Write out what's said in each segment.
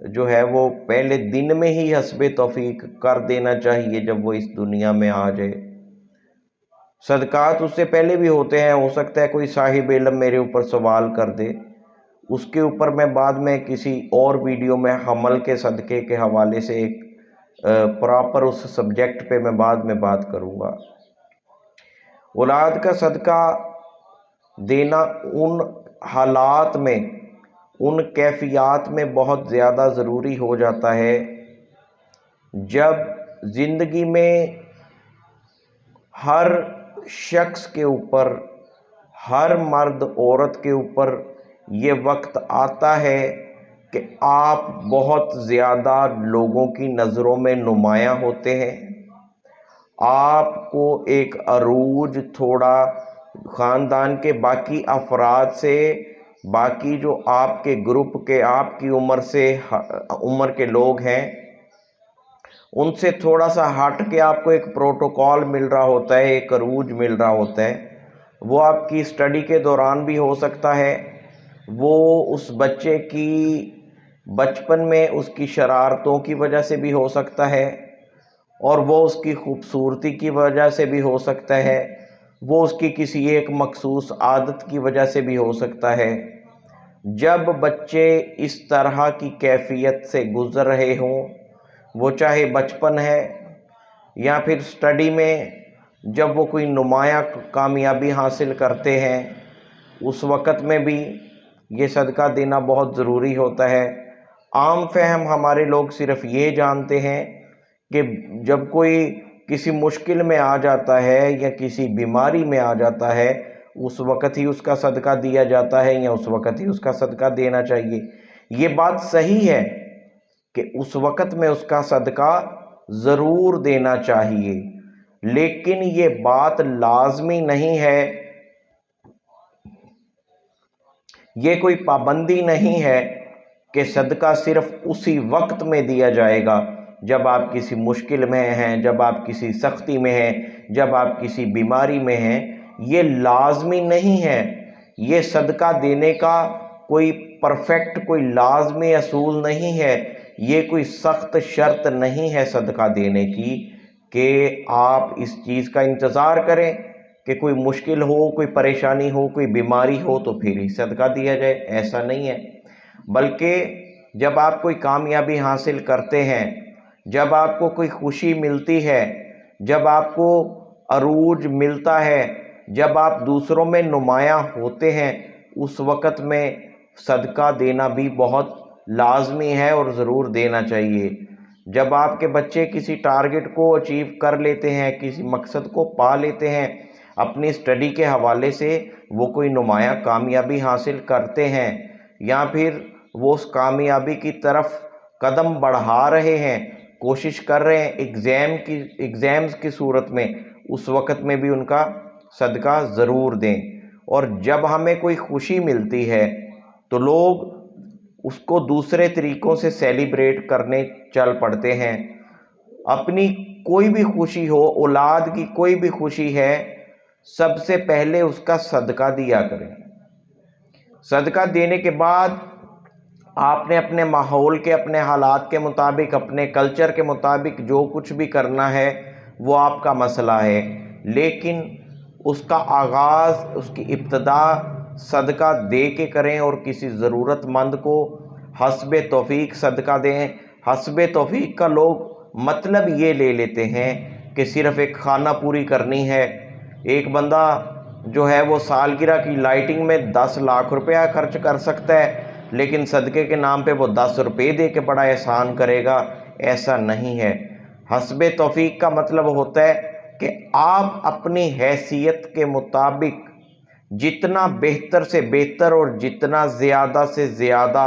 جو ہے وہ پہلے دن میں ہی حسب توفیق کر دینا چاہیے جب وہ اس دنیا میں آ جائے۔ صدقات اس سے پہلے بھی ہوتے ہیں، ہو سکتا ہے کوئی صاحب علم میرے اوپر سوال کر دے، اس کے اوپر میں بعد میں کسی اور ویڈیو میں حمل کے صدقے کے حوالے سے ایک پراپر اس سبجیکٹ پہ میں بعد میں بات کروں گا۔ اولاد کا صدقہ دینا ان حالات میں، ان کیفیات میں بہت زیادہ ضروری ہو جاتا ہے جب زندگی میں ہر شخص کے اوپر، ہر مرد عورت کے اوپر یہ وقت آتا ہے کہ آپ بہت زیادہ لوگوں کی نظروں میں نمایاں ہوتے ہیں، آپ کو ایک عروج تھوڑا خاندان کے باقی افراد سے، باقی جو آپ کے گروپ کے، آپ کی عمر کے لوگ ہیں، ان سے تھوڑا سا ہٹ کے آپ کو ایک پروٹوکول مل رہا ہوتا ہے، ایک عروج مل رہا ہوتا ہے۔ وہ آپ کی اسٹڈی کے دوران بھی ہو سکتا ہے، وہ اس بچے کی بچپن میں اس کی شرارتوں کی وجہ سے بھی ہو سکتا ہے، اور وہ اس کی خوبصورتی کی وجہ سے بھی ہو سکتا ہے، وہ اس کی کسی ایک مخصوص عادت کی وجہ سے بھی ہو سکتا ہے۔ جب بچے اس طرح کی کیفیت سے گزر رہے ہوں، وہ چاہے بچپن ہے یا پھر اسٹڈی میں جب وہ کوئی نمایاں کامیابی حاصل کرتے ہیں، اس وقت میں بھی یہ صدقہ دینا بہت ضروری ہوتا ہے۔ عام فہم ہمارے لوگ صرف یہ جانتے ہیں کہ جب کوئی کسی مشکل میں آ جاتا ہے یا کسی بیماری میں آ جاتا ہے، اس وقت ہی اس کا صدقہ دیا جاتا ہے یا اس وقت ہی اس کا صدقہ دینا چاہیے۔ یہ بات صحیح ہے کہ اس وقت میں اس کا صدقہ ضرور دینا چاہیے، لیکن یہ بات لازمی نہیں ہے، یہ کوئی پابندی نہیں ہے کہ صدقہ صرف اسی وقت میں دیا جائے گا جب آپ کسی مشکل میں ہیں، جب آپ کسی سختی میں ہیں، جب آپ کسی بیماری میں ہیں۔ یہ لازمی نہیں ہے، یہ صدقہ دینے کا کوئی پرفیکٹ، کوئی لازمی اصول نہیں ہے، یہ کوئی سخت شرط نہیں ہے صدقہ دینے کی کہ آپ اس چیز کا انتظار کریں کہ کوئی مشکل ہو، کوئی پریشانی ہو، کوئی بیماری ہو تو پھر ہی صدقہ دیا جائے، ایسا نہیں ہے۔ بلکہ جب آپ کوئی کامیابی حاصل کرتے ہیں، جب آپ کو کوئی خوشی ملتی ہے، جب آپ کو عروج ملتا ہے، جب آپ دوسروں میں نمایاں ہوتے ہیں، اس وقت میں صدقہ دینا بھی بہت لازمی ہے اور ضرور دینا چاہیے۔ جب آپ کے بچے کسی ٹارگٹ کو اچیو کر لیتے ہیں، کسی مقصد کو پا لیتے ہیں، اپنی اسٹڈی کے حوالے سے وہ کوئی نمایاں کامیابی حاصل کرتے ہیں، یا پھر وہ اس کامیابی کی طرف قدم بڑھا رہے ہیں، کوشش کر رہے ہیں ایگزامز کی صورت میں، اس وقت میں بھی ان کا صدقہ ضرور دیں۔ اور جب ہمیں کوئی خوشی ملتی ہے تو لوگ اس کو دوسرے طریقوں سے سیلیبریٹ کرنے چل پڑتے ہیں۔ اپنی کوئی بھی خوشی ہو، اولاد کی کوئی بھی خوشی ہے، سب سے پہلے اس کا صدقہ دیا کریں۔ صدقہ دینے کے بعد آپ نے اپنے ماحول کے، اپنے حالات کے مطابق، اپنے کلچر کے مطابق جو کچھ بھی کرنا ہے وہ آپ کا مسئلہ ہے، لیکن اس کا آغاز، اس کی ابتدا صدقہ دے کے کریں، اور کسی ضرورت مند کو حسب توفیق صدقہ دیں۔ حسب توفیق کا لوگ مطلب یہ لے لیتے ہیں کہ صرف ایک خانہ پوری کرنی ہے۔ ایک بندہ جو ہے وہ سالگرہ کی لائٹنگ میں 10 لاکھ روپیہ خرچ کر سکتا ہے، لیکن صدقے کے نام پہ وہ 10 روپے دے کے بڑا احسان کرے گا، ایسا نہیں ہے۔ حسب توفیق کا مطلب ہوتا ہے کہ آپ اپنی حیثیت کے مطابق جتنا بہتر سے بہتر اور جتنا زیادہ سے زیادہ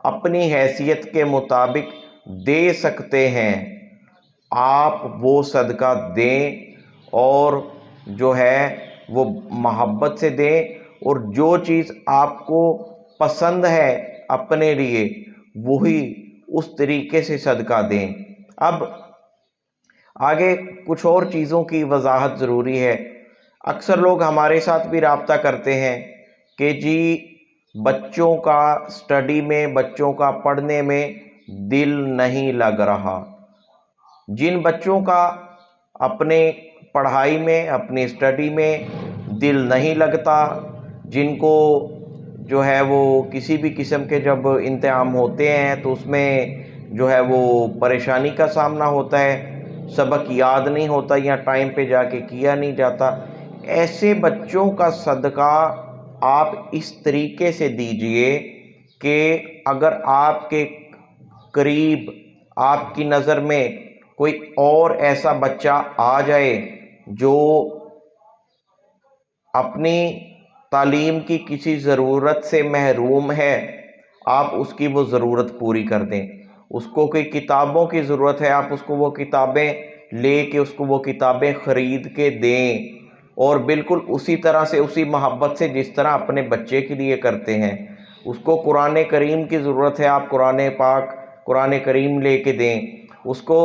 اپنی حیثیت کے مطابق دے سکتے ہیں، آپ وہ صدقہ دیں، اور جو ہے وہ محبت سے دیں، اور جو چیز آپ کو پسند ہے اپنے لیے وہی اس طریقے سے صدقہ دیں۔ اب آگے کچھ اور چیزوں کی وضاحت ضروری ہے۔ اکثر لوگ ہمارے ساتھ بھی رابطہ کرتے ہیں کہ جی بچوں کا اسٹڈی میں، بچوں کا پڑھنے میں دل نہیں لگ رہا۔ جن بچوں کا اپنے پڑھائی میں، اپنی اسٹڈی میں دل نہیں لگتا، جن کو جو ہے وہ کسی بھی قسم کے جب امتحان ہوتے ہیں تو اس میں جو ہے وہ پریشانی کا سامنا ہوتا ہے، سبق یاد نہیں ہوتا یا ٹائم پہ جا کے کیا نہیں جاتا، ایسے بچوں کا صدقہ آپ اس طریقے سے دیجئے کہ اگر آپ کے قریب آپ کی نظر میں کوئی اور ایسا بچہ آ جائے جو اپنی تعلیم کی کسی ضرورت سے محروم ہے، آپ اس کی وہ ضرورت پوری کر دیں۔ اس کو کوئی کتابوں کی ضرورت ہے، آپ اس کو وہ کتابیں لے کے اس کو وہ کتابیں خرید کے دیں، اور بالکل اسی طرح سے، اسی محبت سے جس طرح اپنے بچے کے لیے کرتے ہیں۔ اس کو قرآن کریم کی ضرورت ہے، آپ قرآن پاک، قرآن کریم لے کے دیں۔ اس کو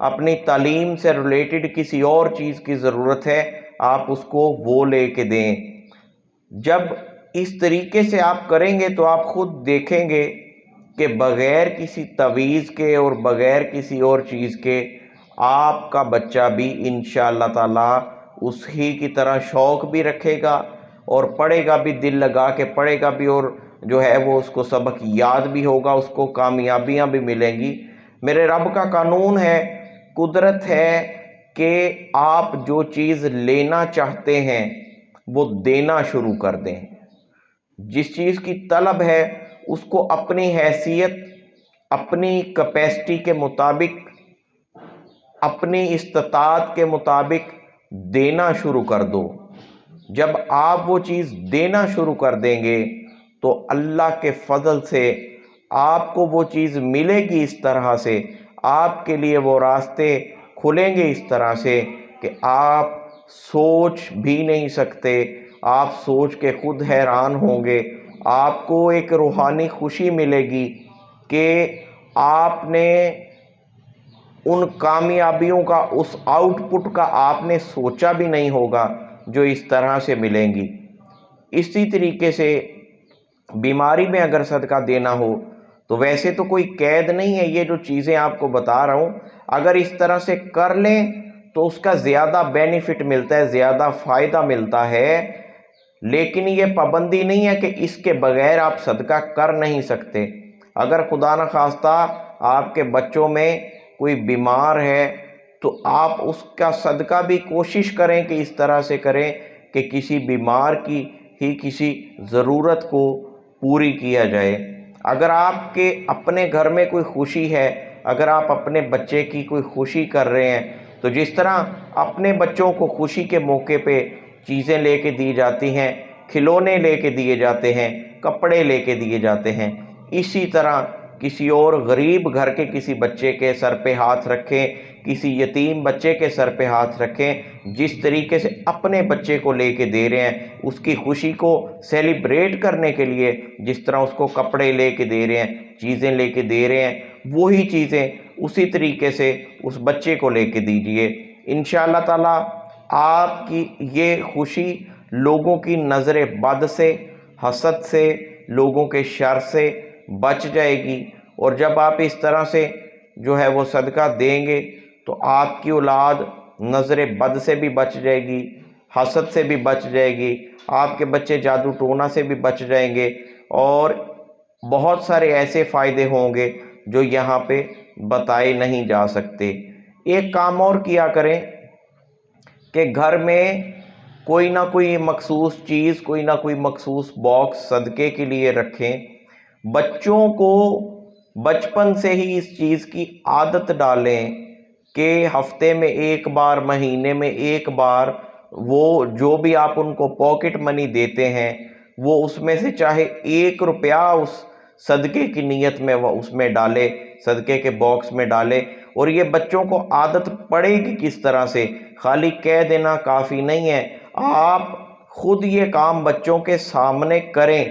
اپنی تعلیم سے ریلیٹڈ کسی اور چیز کی ضرورت ہے، آپ اس کو وہ لے کے دیں۔ جب اس طریقے سے آپ کریں گے تو آپ خود دیکھیں گے کہ بغیر کسی تعویذ کے اور بغیر کسی اور چیز کے آپ کا بچہ بھی انشاءاللہ تعالی اس ہی کی طرح شوق بھی رکھے گا اور پڑھے گا بھی، دل لگا کے پڑھے گا بھی، اور جو ہے وہ اس کو سبق یاد بھی ہوگا، اس کو کامیابیاں بھی ملیں گی۔ میرے رب کا قانون ہے، قدرت ہے کہ آپ جو چیز لینا چاہتے ہیں وہ دینا شروع کر دیں۔ جس چیز کی طلب ہے اس کو اپنی حیثیت، اپنی کیپیسٹی کے مطابق، اپنی استطاعت کے مطابق دینا شروع کر دو۔ جب آپ وہ چیز دینا شروع کر دیں گے تو اللہ کے فضل سے آپ کو وہ چیز ملے گی، اس طرح سے آپ کے لیے وہ راستے کھلیں گے اس طرح سے کہ آپ سوچ بھی نہیں سکتے۔ آپ سوچ کے خود حیران ہوں گے۔ آپ کو ایک روحانی خوشی ملے گی کہ آپ نے ان کامیابیوں کا، اس آؤٹ پٹ کا آپ نے سوچا بھی نہیں ہوگا جو اس طرح سے ملیں گی۔ اسی طریقے سے بیماری میں اگر صدقہ دینا ہو تو ویسے تو کوئی قید نہیں ہے، یہ جو چیزیں آپ کو بتا رہا ہوں اگر اس طرح سے کر لیں تو اس کا زیادہ بینیفٹ ملتا ہے، زیادہ فائدہ ملتا ہے، لیکن یہ پابندی نہیں ہے کہ اس کے بغیر آپ صدقہ کر نہیں سکتے۔ اگر خدا نخواستہ آپ کے بچوں میں کوئی بیمار ہے تو آپ اس کا صدقہ بھی کوشش کریں کہ اس طرح سے کریں کہ کسی بیمار کی ہی کسی ضرورت کو پوری کیا جائے۔ اگر آپ کے اپنے گھر میں کوئی خوشی ہے، اگر آپ اپنے بچے کی کوئی خوشی کر رہے ہیں تو جس طرح اپنے بچوں کو خوشی کے موقع پہ چیزیں لے کے دی جاتی ہیں، کھلونے لے کے دیے جاتے ہیں، کپڑے لے کے دیے جاتے ہیں، اسی طرح کسی اور غریب گھر کے کسی بچے کے سر پہ ہاتھ رکھیں، کسی یتیم بچے کے سر پہ ہاتھ رکھیں، جس طریقے سے اپنے بچے کو لے کے دے رہے ہیں، اس کی خوشی کو سیلیبریٹ کرنے کے لیے جس طرح اس کو کپڑے لے کے دے رہے ہیں، چیزیں لے کے دے رہے ہیں، وہی چیزیں اسی طریقے سے اس بچے کو لے کے دیجئے۔ انشاءاللہ تعالی آپ کی یہ خوشی لوگوں کی نظر بد سے، حسد سے، لوگوں کے شر سے بچ جائے گی، اور جب آپ اس طرح سے جو ہے وہ صدقہ دیں گے تو آپ کی اولاد نظر بد سے بھی بچ جائے گی، حسد سے بھی بچ جائے گی، آپ کے بچے جادو ٹونا سے بھی بچ جائیں گے، اور بہت سارے ایسے فائدے ہوں گے جو یہاں پہ بتائے نہیں جا سکتے۔ ایک کام اور کیا کریں کہ گھر میں کوئی نہ کوئی مخصوص چیز، کوئی نہ کوئی مخصوص باکس صدقے کے لیے رکھیں۔ بچوں کو بچپن سے ہی اس چیز کی عادت ڈالیں کہ ہفتے میں ایک بار، مہینے میں ایک بار، وہ جو بھی آپ ان کو پاکٹ منی دیتے ہیں وہ اس میں سے چاہے 1 روپیہ اس صدقے کی نیت میں وہ اس میں ڈالے، صدقے کے باکس میں ڈالے، اور یہ بچوں کو عادت پڑے گی کس طرح سے۔ خالی کہہ دینا کافی نہیں ہے، آپ خود یہ کام بچوں کے سامنے کریں۔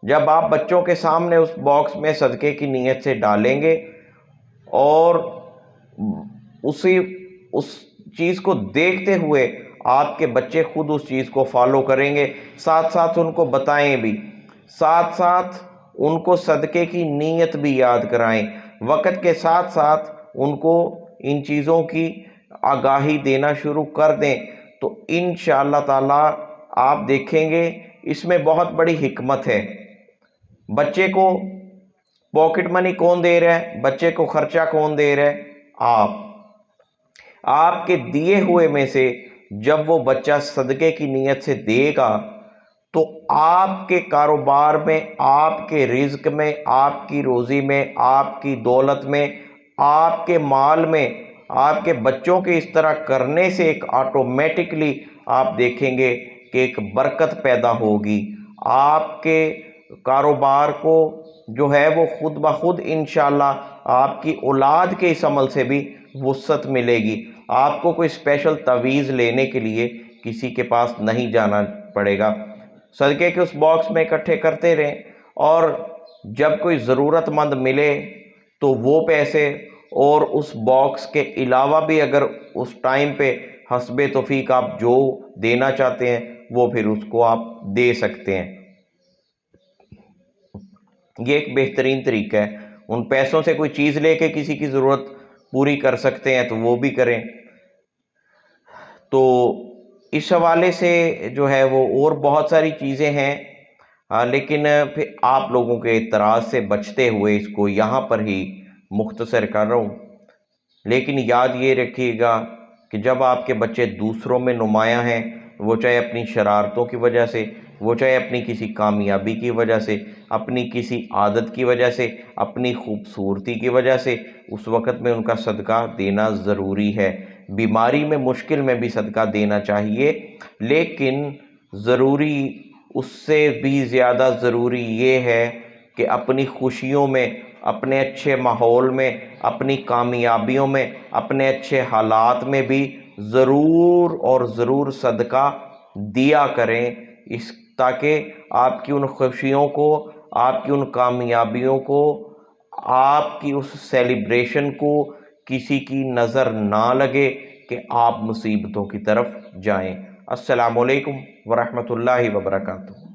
جب آپ بچوں کے سامنے اس باکس میں صدقے کی نیت سے ڈالیں گے اور اس چیز کو دیکھتے ہوئے آپ کے بچے خود اس چیز کو فالو کریں گے، ساتھ ساتھ ان کو بتائیں بھی، ساتھ ساتھ ان کو صدقے کی نیت بھی یاد کرائیں۔ وقت کے ساتھ ساتھ ان کو ان چیزوں کی آگاہی دینا شروع کر دیں تو انشاءاللہ تعالی آپ دیکھیں گے اس میں بہت بڑی حکمت ہے۔ بچے کو پاکٹ منی کون دے رہا ہے؟ بچے کو خرچہ کون دے رہا ہے؟ آپ کے دیے ہوئے میں سے جب وہ بچہ صدقے کی نیت سے دے گا تو آپ کے کاروبار میں، آپ کے رزق میں، آپ کی روزی میں، آپ کی دولت میں، آپ کے مال میں، آپ کے بچوں کے اس طرح کرنے سے ایک آٹومیٹکلی آپ دیکھیں گے کہ ایک برکت پیدا ہوگی۔ آپ کے کاروبار کو جو ہے وہ خود بخود انشاءاللہ آپ کی اولاد کے اس عمل سے بھی وسعت ملے گی۔ آپ کو کوئی اسپیشل تعویذ لینے کے لیے کسی کے پاس نہیں جانا پڑے گا۔ صدقے کے اس باکس میں اکٹھے کرتے رہیں، اور جب کوئی ضرورت مند ملے تو وہ پیسے اور اس باکس کے علاوہ بھی اگر اس ٹائم پہ حسب توفیق آپ جو دینا چاہتے ہیں وہ پھر اس کو آپ دے سکتے ہیں۔ یہ ایک بہترین طریقہ ہے۔ ان پیسوں سے کوئی چیز لے کے کسی کی ضرورت پوری کر سکتے ہیں تو وہ بھی کریں۔ تو اس حوالے سے جو ہے وہ اور بہت ساری چیزیں ہیں، لیکن پھر آپ لوگوں کے اعتراض سے بچتے ہوئے اس کو یہاں پر ہی مختصر کر رہا ہوں۔ لیکن یاد یہ رکھیے گا کہ جب آپ کے بچے دوسروں میں نمایاں ہیں، وہ چاہے اپنی شرارتوں کی وجہ سے، وہ چاہے اپنی کسی کامیابی کی وجہ سے، اپنی کسی عادت کی وجہ سے، اپنی خوبصورتی کی وجہ سے، اس وقت میں ان کا صدقہ دینا ضروری ہے۔ بیماری میں، مشکل میں بھی صدقہ دینا چاہیے، لیکن ضروری، اس سے بھی زیادہ ضروری یہ ہے کہ اپنی خوشیوں میں، اپنے اچھے ماحول میں، اپنی کامیابیوں میں، اپنے اچھے حالات میں بھی ضرور اور ضرور صدقہ دیا کریں، تاکہ آپ کی ان خوشیوں کو، آپ کی ان کامیابیوں کو، آپ کی اس سیلیبریشن کو کسی کی نظر نہ لگے کہ آپ مصیبتوں کی طرف جائیں۔ السلام علیکم ورحمۃ اللہ وبرکاتہ۔